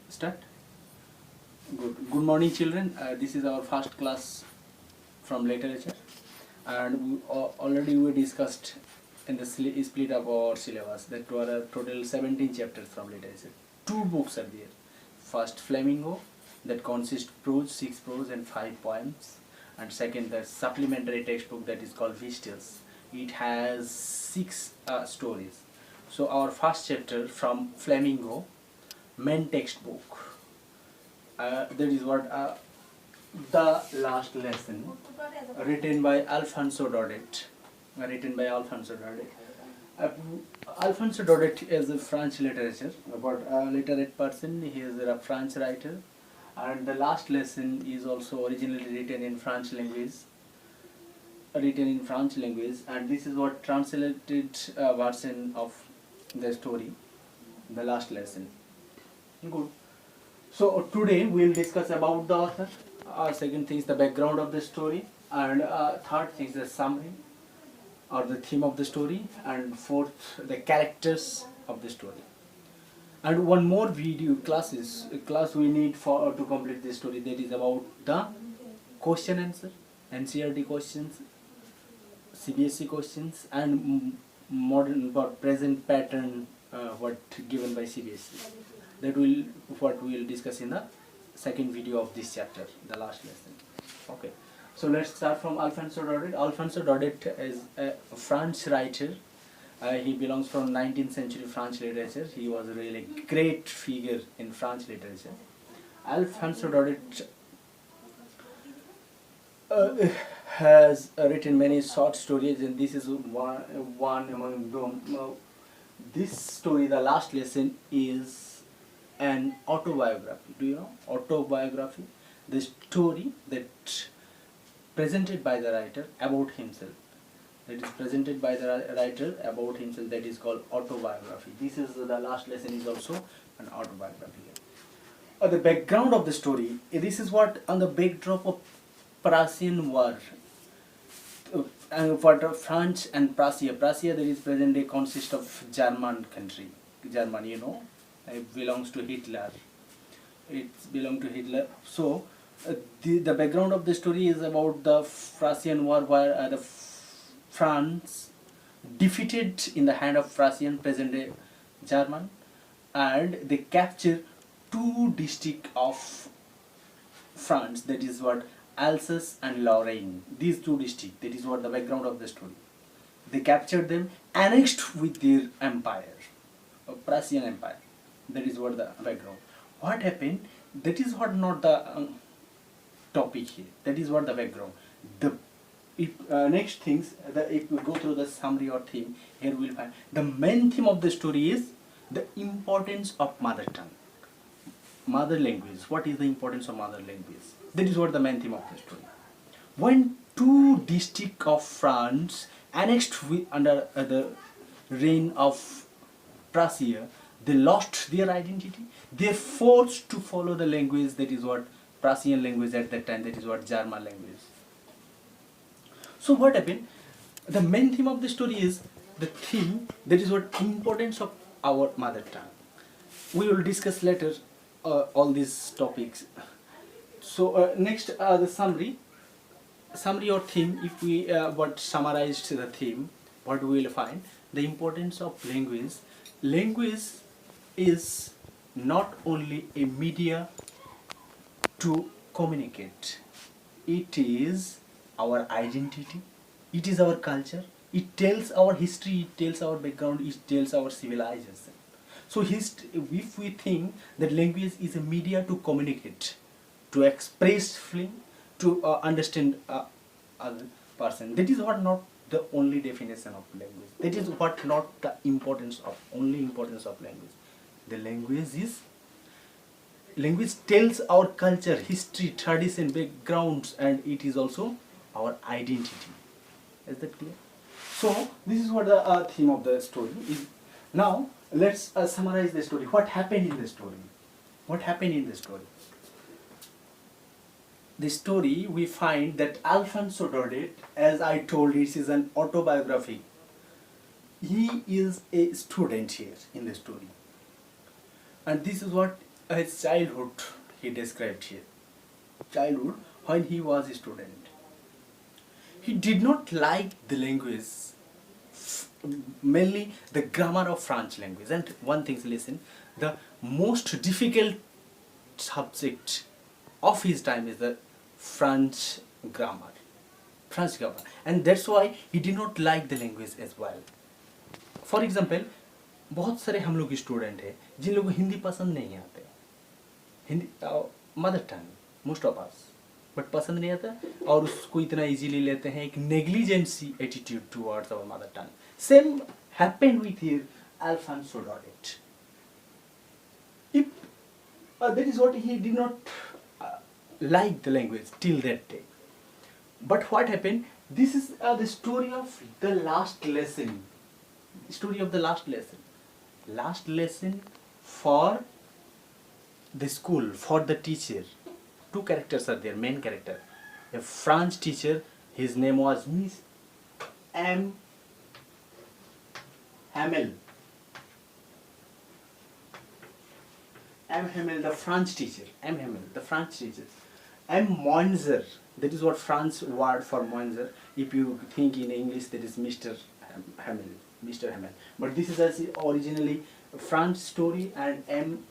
Start. Good morning, children. This is our first class from literature, and already we discussed in the split up our syllabus that were a total 17 chapters from literature. Two books are there. First, Flamingo, that consists prose, 6 prose and 5 poems, and second, the supplementary textbook that is called Vistals. It has 6 stories. So our first chapter from Flamingo, main textbook. That is what the last lesson written by Alfonso Daudet. Alfonso Daudet is a French literature, but a literate person. He is a French writer, and the last lesson is also originally written in French language. And this is what translated version of the story, the last lesson. Good. So today we will discuss about the author. Second thing is the background of the story, and third thing is the summary or the theme of the story, and fourth the characters of the story. And one more video class we need for to complete this story, that is about the question answer, NCERT questions, CBSE questions, and modern or present pattern what given by CBSE. That will what we will discuss in the second video of this chapter, the last lesson. Okay, so let's start from Alfonso Daudet. Alfonso Daudet is a French writer. He belongs from 19th century French literature. He was a really great figure in French literature. Alfonso Daudet has written many short stories, and this is one among them. This story, the last lesson, is an autobiography. Do you know autobiography? The story that presented by the writer about himself. That is presented by the writer about himself. That is called autobiography. This is the last lesson is also an autobiography. The background of the story. This is what on the backdrop of Prussian War. And for France and Prussia. Prussia, that is present day consists of German country. German, you know. It belongs to Hitler. So the background of the story is about the Prussian War, where the France defeated in the hand of Prussian, present day German, and they capture 2 districts of France. That is what Alsace and Lorraine. These 2 districts. That is what the background of the story. They captured them, annexed with their empire, Prussian Empire. That is what the background. What happened? That is what not the topic here. That is what the background. The next things, if we go through the summary or theme, here we will find the main theme of the story is the importance of mother tongue, mother language. What is the importance of mother language? That is what the main theme of the story. When 2 districts of France annexed under the reign of Prussia, they lost their identity. They are forced to follow the language that is what Prussian language at that time, that is what German language. So what happened? The main theme of the story is the theme that is what importance of our mother tongue. We will discuss later all these topics. So next the summary or theme. If we what summarized the theme, what we will find? The importance of language. Language is not only a media to communicate. It is our identity. It is our culture. It tells our history. It tells our background. It tells our civilization. So if we think that language is a media to communicate, to express feeling, to understand other person, that is what not the only definition of language. That is what not the only importance of language. The language tells our culture, history, tradition, backgrounds, and it is also our identity. Is that clear? So this is what the theme of the story is. Now let's summarize the story. What happened in the story? The story, we find that Alfonso Daudet, as I told, it is an autobiography. He is a student here in the story. And this is what his childhood he described here. Childhood when he was a student. He did not like the language, mainly the grammar of French language. And one thing, listen, the most difficult subject of his time is the French grammar. French grammar. And that's why he did not like the language as well. For example बहुत सारे हम लोग student हैं जिन लोगों को हिंदी पसंद नहीं आते, Hindi mother tongue most of us, but पसंद नहीं आता और उसको इतना इजीली लेते हैं, एक negligency attitude towards our mother tongue. Same happened with here Alfonso Daudet. If that is what he did not like the language till that day. But what happened? This is the story of the last lesson. Story of the last lesson. Last lesson for the school, for the teacher. Two characters are there, main character. A French teacher, his name was Miss M. Hamel. M. Hamel, the French teacher. M. Hamel, the French teacher. M. Moinzer, that is what French word for Moinzer. If you think in English, that is Mr. Hamel. Mr. Hamel. But this is originally a French story, and M.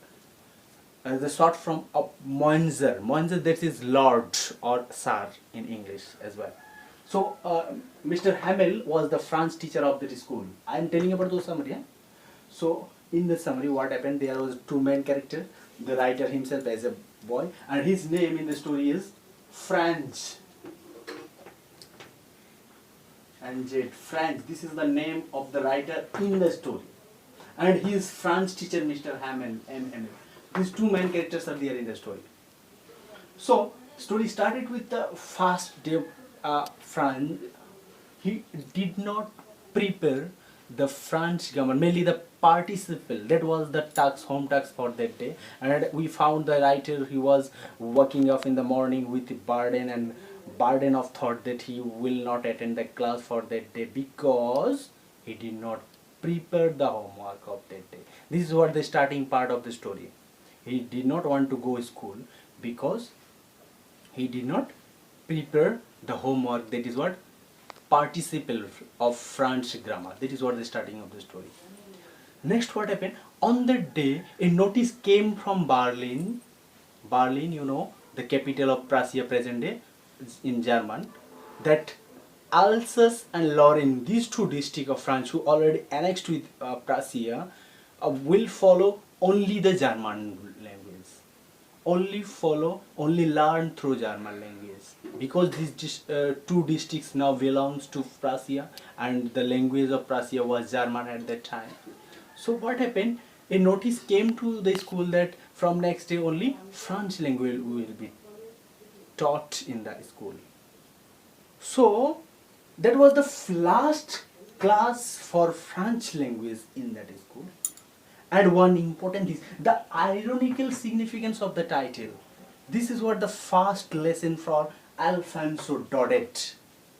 The short from Moinzer. Moinzer, that is Lord or Sir in English as well. So Mr. Hamel was the French teacher of that school. I am telling about the summary. So in the summary, what happened? There was two main characters. The writer himself as a boy, and his name in the story is French. And French. This is the name of the writer in the story, and his French teacher, Mr. Hamel, M. Hamel. These two main characters are there in the story. So story started with the first day. French. He did not prepare the French grammar, mainly the participle. That was the task, home task for that day. And we found the writer, he was waking up in the morning with burden of thought that he will not attend the class for that day because he did not prepare the homework of that day. This is what the starting part of the story. He did not want to go to school because he did not prepare the homework. That is what participle of French grammar. That is what the starting of the story. Next, what happened? On that day, a notice came from Berlin. Berlin, you know, the capital of Prussia present day in German, that Alsace and Lorraine, these two districts of France who already annexed with Prussia, will follow only the German language. Only learn through German language. Because these two districts now belongs to Prussia, and the language of Prussia was German at that time. So what happened? A notice came to the school that from next day only French language will be taught in the school. So that was the last class for French language in that school. And one important is the ironical significance of the title. This is what the first lesson for Alfonso Daudet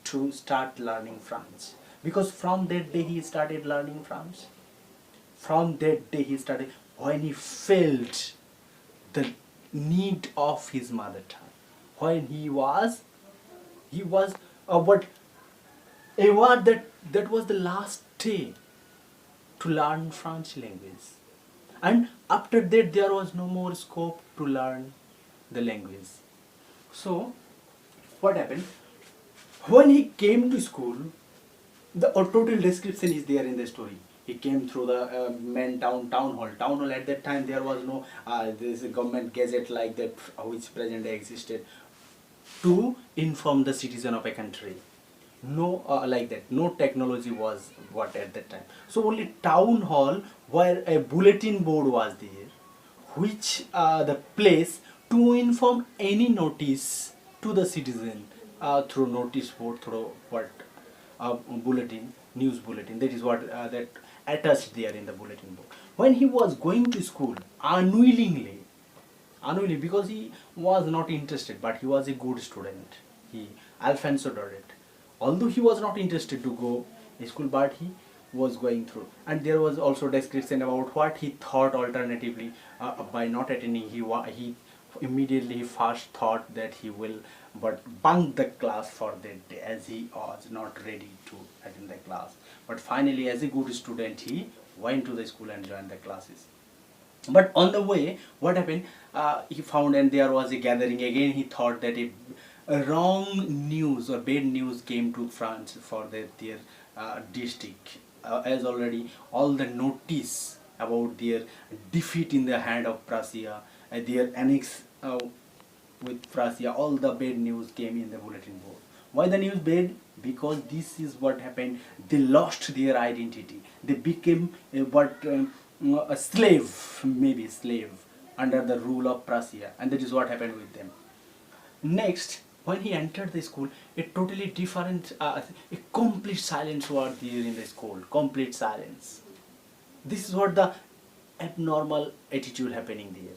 to start learning French. Because from that day he started learning French. From that day he started, when he felt the need of his mother tongue. When he was what a word that was the last day to learn French language. And after that there was no more scope to learn the language. So what happened? When he came to school, the total description is there in the story. He came through the main town hall. Town hall at that time there was no this government gazette like that which present day existed to inform the citizen of a country. No like that. No technology was what at that time. So only town hall where a bulletin board was there, which the place to inform any notice to the citizen through notice board, through what bulletin, news bulletin. That is what that attached there in the bulletin board. When he was going to school, unwillingly, because he was not interested, but he was a good student. Alfonso Daudet, although he was not interested to go to school, but he was going through. And there was also description about what he thought alternatively by not attending. He immediately first thought that he will but bunk the class for that day, as he was not ready to attend the class. But finally, as a good student, he went to the school and joined the classes. But on the way, what happened? He found, and there was a gathering again. He thought that a wrong news or bad news came to France for their district, as already all the notice about their defeat in the hand of Prussia, their annex with Prussia, all the bad news came in the bulletin board. Why the news bad? Because this is what happened. They lost their identity. They became a slave, maybe slave, under the rule of Prussia, and that is what happened with them. Next, when he entered the school, a totally different, a complete silence was there in the school. Complete silence. This is what the abnormal attitude happening there.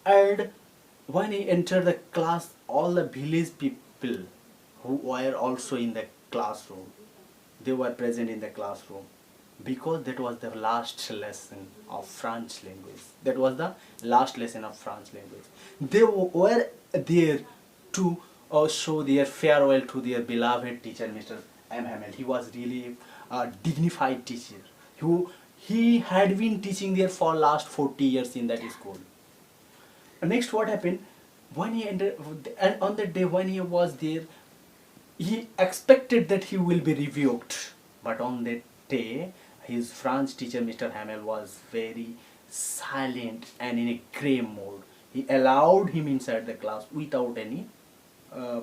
And when he entered the class, all the village people who were also in the classroom, they were present in the classroom, because that was the last lesson of French language. That was the last lesson of French language. They were there to show their farewell to their beloved teacher, Mr. M. Hamel. He was really a dignified teacher. He had been teaching there for last 40 years in that school. Next, what happened? When he entered, and on the day when he was there, he expected that he will be rebuked. But on that day, his French teacher, Mr. Hamel, was very silent and in a grey mode. He allowed him inside the class without any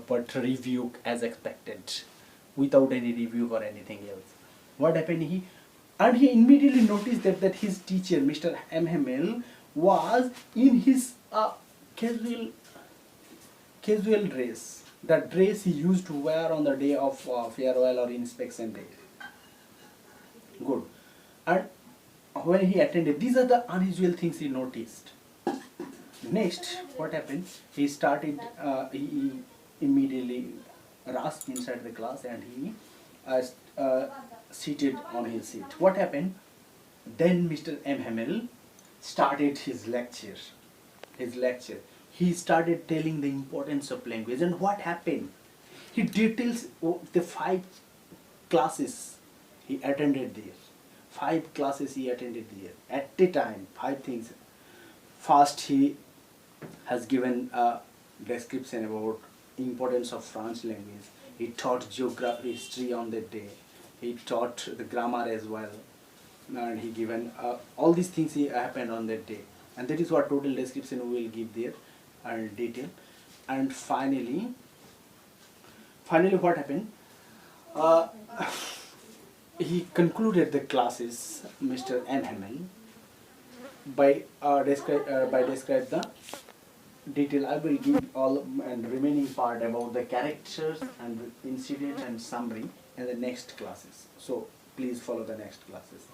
but rebuke as expected, without any rebuke or anything else. What happened? He immediately noticed that his teacher, Mr. M. Hamel, was in his casual dress, the dress he used to wear on the day of farewell or inspection day. Good. And when he attended, these are the unusual things he noticed. Next, what happened? He started, he immediately rushed inside the class, and he seated on his seat. What happened? Then Mr. M. Hamel started his lecture. He started telling the importance of language, and what happened? He details the 5 classes he attended there. 5 classes he attended there at a time. 5 things. First, he has given a description about importance of French language. He taught geography, history on that day. He taught the grammar as well, and he given all these things he happened on that day. And that is what total description we will give there and detail. And finally what happened? He concluded the classes, Mr. M. Hamel, by describe the detail. I will give all and remaining part about the characters and incident and summary in the next classes. So please follow the next classes.